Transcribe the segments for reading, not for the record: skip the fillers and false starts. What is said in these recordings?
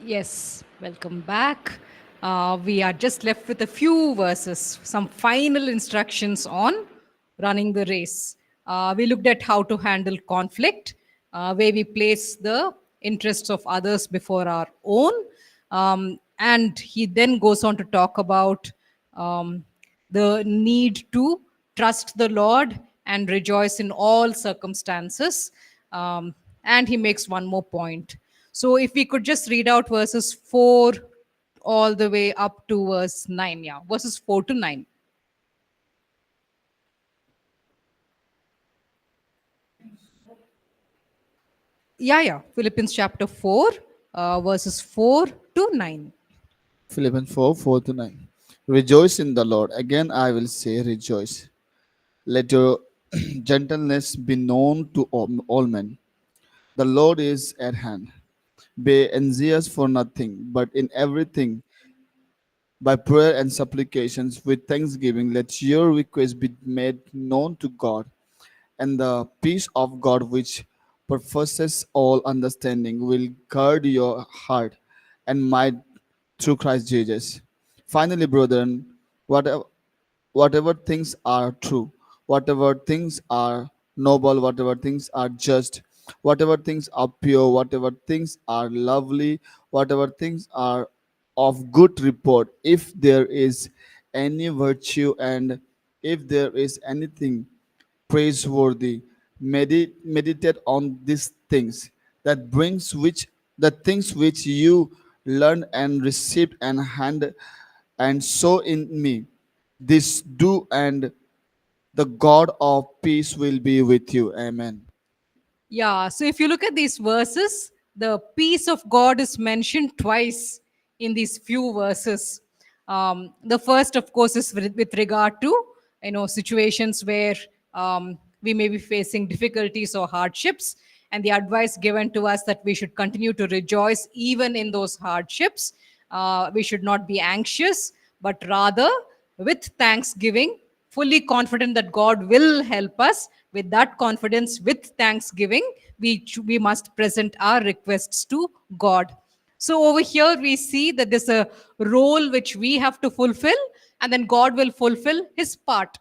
Yes, welcome back. We are just left with a few verses, some final instructions on running the race. We looked at how to handle conflict, where we place the interests of others before our own. And he then goes on to talk about the need to trust the Lord and rejoice in all circumstances. And he makes one more point. So if we could just read out verses 4 all the way up to verse 9. Yeah, verses 4 to 9. Yeah. Philippians chapter 4, verses 4 to 9. Philippians 4 4 to 9. Rejoice in the Lord. Again, I will say, rejoice. Let your gentleness be known to all men. The Lord is at hand. Be anxious for nothing, but in everything, by prayer and supplications with thanksgiving, let your requests be made known to God. And the peace of God, which perfects all understanding, will guard your heart and mind through Christ Jesus. Finally, brethren, whatever, whatever things are true, whatever things are noble, whatever things are just, whatever things are pure, whatever things are lovely, whatever things are of good report, if there is any virtue and if there is anything praiseworthy, meditate on these things, that brings which the things which you learn and received and hand and sow in me, this do, and the God of peace will be with you. Amen. Yeah, so if you look at these verses, the peace of God is mentioned twice in these few verses. The first, of course, is with regard to situations where we may be facing difficulties or hardships, and the advice given to us that we should continue to rejoice even in those hardships. We should not be anxious, but rather with thanksgiving, fully confident that God will help us. With that confidence, with thanksgiving, we must present our requests to God. So over here, we see that there's a role which we have to fulfill, and then God will fulfill His part.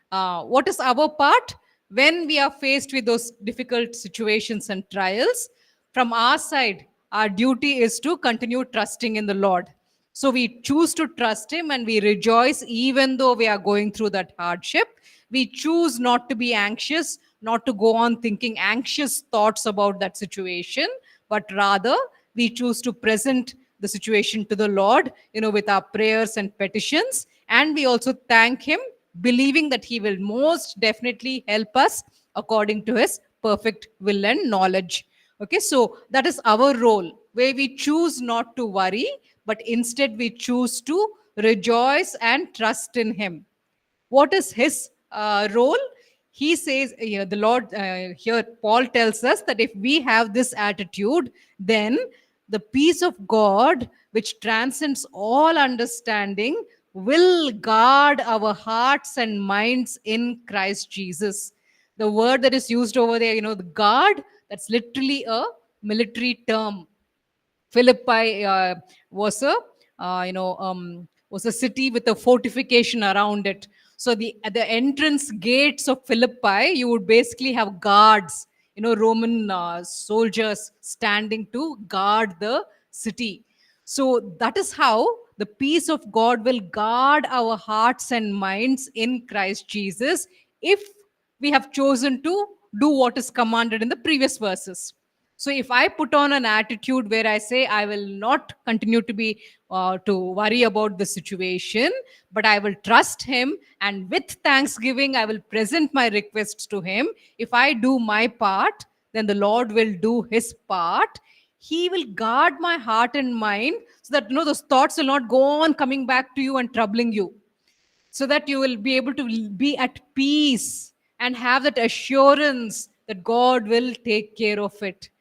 What is our part when we are faced with those difficult situations and trials? From our side, our duty is to continue trusting in the Lord. So we choose to trust Him and we rejoice even though we are going through that hardship. We choose not to be anxious, not to go on thinking anxious thoughts about that situation, but rather we choose to present the situation to the Lord, with our prayers and petitions. And we also thank Him, believing that He will most definitely help us according to His perfect will and knowledge. Okay, so that is our role, where we choose not to worry, but instead we choose to rejoice and trust in Him. What is His role? He says, the Lord, here Paul tells us that if we have this attitude, then the peace of God, which transcends all understanding, will guard our hearts and minds in Christ Jesus. The word that is used over there, the guard, that's literally a military term. Philippi was a city with a fortification around it. So at the entrance gates of Philippi, you would basically have guards, Roman soldiers standing to guard the city. So that is how the peace of God will guard our hearts and minds in Christ Jesus if we have chosen to do what is commanded in the previous verses. So if I put on an attitude where I say I will not continue to be to worry about the situation, but I will trust Him, and with thanksgiving I will present my requests to Him. If I do my part, then the Lord will do His part. He will guard my heart and mind so that those thoughts will not go on coming back to you and troubling you, so that you will be able to be at peace and have that assurance that God will take care of it.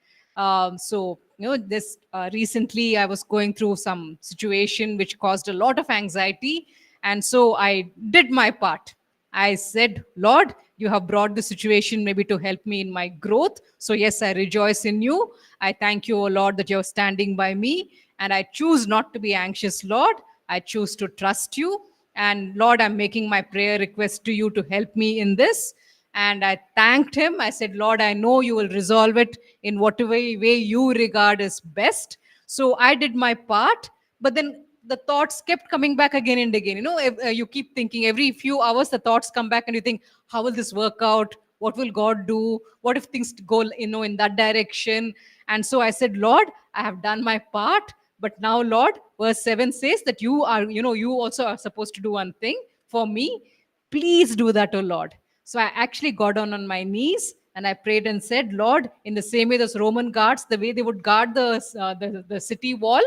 This recently I was going through some situation which caused a lot of anxiety, and so I did my part. I said, Lord, you have brought the situation maybe to help me in my growth. So, yes, I rejoice in you. I thank you, O Lord, that you're standing by me. And I choose not to be anxious, Lord. I choose to trust you. And Lord, I'm making my prayer request to you to help me in this. And I thanked him. I said, Lord, I know you will resolve it in whatever way you regard as best. So I did my part. But then the thoughts kept coming back again and again. You keep thinking every few hours, the thoughts come back and you think, how will this work out? What will God do? What if things go, in that direction? And so I said, Lord, I have done my part. But now, Lord, verse 7 says that you also are supposed to do one thing for me. Please do that, oh Lord. So I actually got down on my knees and I prayed and said, Lord, in the same way those Roman guards, the way they would guard the city wall,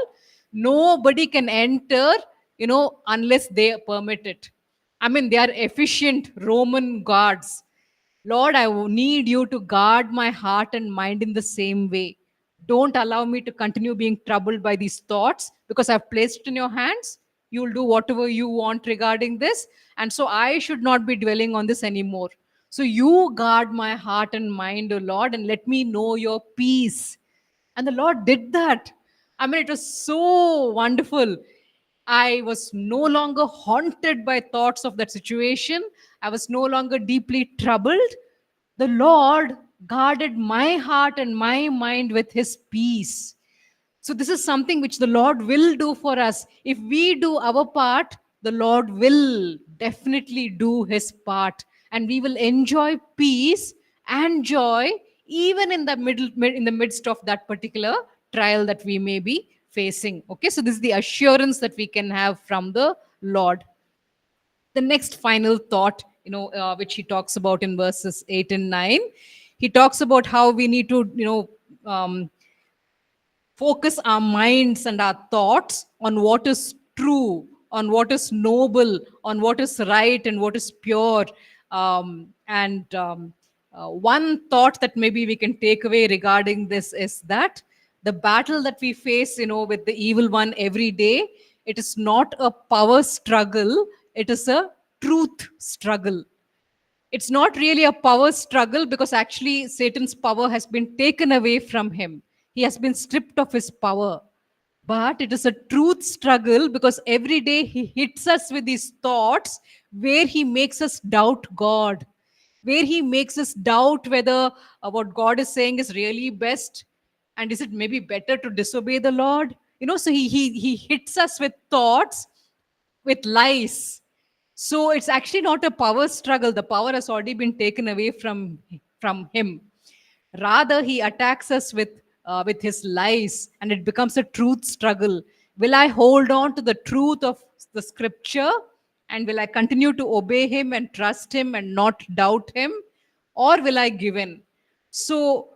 nobody can enter, unless they permit it. I mean, they are efficient Roman guards. Lord, I need you to guard my heart and mind in the same way. Don't allow me to continue being troubled by these thoughts because I've placed it in your hands. You'll do whatever you want regarding this. And so I should not be dwelling on this anymore. So you guard my heart and mind, O Lord, and let me know your peace. And the Lord did that. I mean, it was so wonderful. I was no longer haunted by thoughts of that situation. I was no longer deeply troubled. The Lord guarded my heart and my mind with his peace. So, this is something which the Lord will do for us. If we do our part, the Lord will definitely do his part. And we will enjoy peace and joy even in the in the midst of that particular trial that we may be facing. Okay, so this is the assurance that we can have from the Lord. The next final thought, which he talks about in verses 8 and 9, he talks about how we need to, focus our minds and our thoughts on what is true, on what is noble, on what is right and what is pure. One thought that maybe we can take away regarding this is that the battle that we face, with the evil one every day, it is not a power struggle, it is a truth struggle. It's not really a power struggle because actually Satan's power has been taken away from him. He has been stripped of his power. But it is a truth struggle because every day he hits us with these thoughts where he makes us doubt God, where he makes us doubt whether what God is saying is really best, and is it maybe better to disobey the Lord. So he hits us with thoughts, with lies. So it's actually not a power struggle. The power has already been taken away from him. Rather, he attacks us with his lies, and it becomes a truth struggle. Will I hold on to the truth of the scripture, and will I continue to obey him and trust him and not doubt him, or will I give in? So,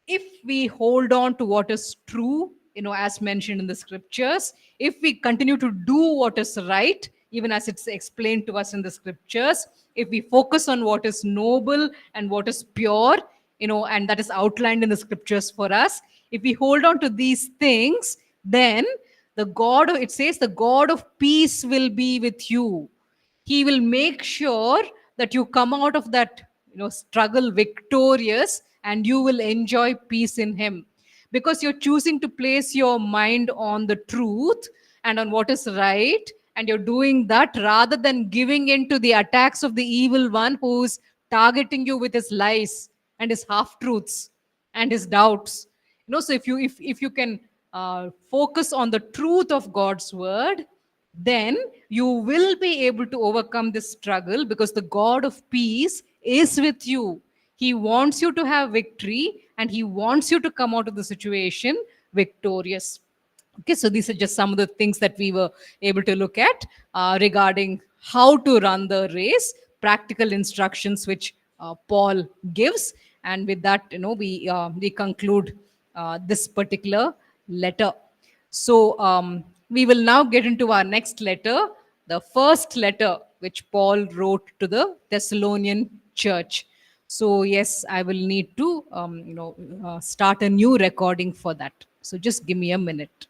if we hold on to what is true, as mentioned in the scriptures, if we continue to do what is right, even as it's explained to us in the scriptures, if we focus on what is noble and what is pure, and that is outlined in the scriptures for us, if we hold on to these things, then it says, the God of peace will be with you. He will make sure that you come out of that struggle victorious, and you will enjoy peace in him, because you're choosing to place your mind on the truth and on what is right, and you're doing that rather than giving in to the attacks of the evil one who's targeting you with his lies and his half truths and his doubts. So if you can focus on the truth of God's word, then you will be able to overcome this struggle, because the God of peace is with you. He wants you to have victory, and he wants you to come out of the situation victorious. Okay, so these are just some of the things that we were able to look at regarding how to run the race, practical instructions which Paul gives. And with that, we conclude this particular letter. So we will now get into our next letter, the first letter which Paul wrote to the Thessalonian church. So yes, I will need to start a new recording for that. So just give me a minute.